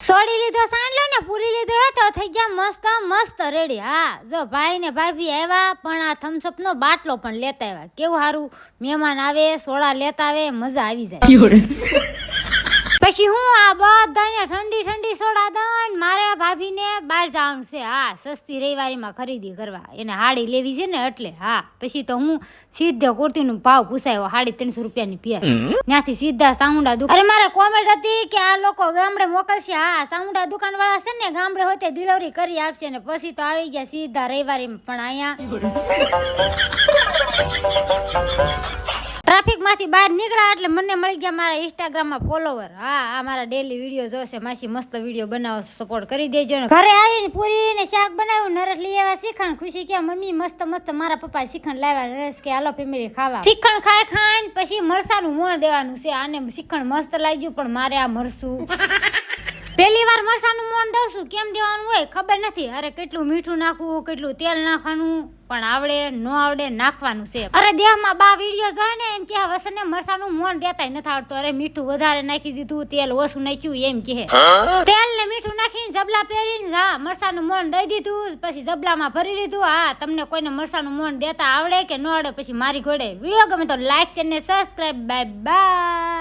સોડી લીધો સાંડલો ને પૂરી લીધો હે તો થઈ ગયા મસ્ત મસ્ત રેડી। હા જો ભાઈ ને ભાભી આવ્યા પણ આ થમ્સઅપ નો બાટલો પણ લેતા આવ્યા। કેવું સારું મહેમાન આવે સોડા લેતા આવે મજા આવી જાય। પછી હું આ બધાને ઠંડી ઠંડી સોડા દઉં મારે ભાભીને બહાર જવાનું છે। હા સસ્તી રવિવારીમાં ખરીદી કરવા એને હાડી લેવી છે ને એટલે। હા પછી તો હું સીધો કુર્તીનો ભાવ પૂછાયો 350 રૂપિયાની પેર। ત્યાંથી સીધા સાઉન્ડા દુકાન। અરે મારે કોમેન્ટ હતી કે આ લોકો ગામડે મોકલશે। હા સાઉન્ડા દુકાન વાળા છે ને ગામડે હોય તે ડિલિવરી કરી આપશે ને પછી તો આવી ગયા સીધા રવિવારીમાં। પણ અહીંયા ટ્રાફિક માંથી બહાર નીકળ્યા એટલે મને મળી ગયા મારા ઇન્સ્ટાગ્રામમાં ફોલોવર। હા આ મારા ડેલી વિડીયો જોશે માસી મસ્ત વિડીયો બનાવો સપોર્ટ કરી દેજો ને। ઘરે આવીને પૂરી ને શાક બનાવ્યું નરસ લઈ આવ્યા શ્રીખંડ। ખુશી કે મમ્મી મસ્ત મસ્ત મારા પપ્પા શ્રીખંડ લાવ્યા નરસ કે હાલો ફેમિલી ખાવા। શ્રીખંડ ખાઈને પછી મરસાનું મોણ દેવાનું છે। આને શ્રીખંડ મસ્ત લાગ્યું પણ મારે આ મરસું પહેલી વાર મરસાનું મોણ દઉં છું કેમ દેવાનું હોય ખબર નથી। અરે કેટલું મીઠું નાખવું કેટલું તેલ નાખવાનું પણ આવડે નો આવડે નાખવાનું છે। અરે દેહમાં બા વિડીયો જોય ને એમ કે વસને મરસાનું મોણ દેતાય નથી આવડતું। અરે મીઠું વધારે નાખી દીધું તેલ ઓછું નાખ્યું એમ કહે। તેલ ને મીઠું નાખીને જબલા પહેરીને હા મરસાનું મોણ દઈ દીધું પછી જબલામાં ભરી લીધું। હા તમને કોઈને મરસાનું મોણ દેતા આવડે કે ન આવડે પછી મારી ઘોડે વિડીયો ગમે તો લાઈક અને સબસ્ક્રાઇબ। Bye bye.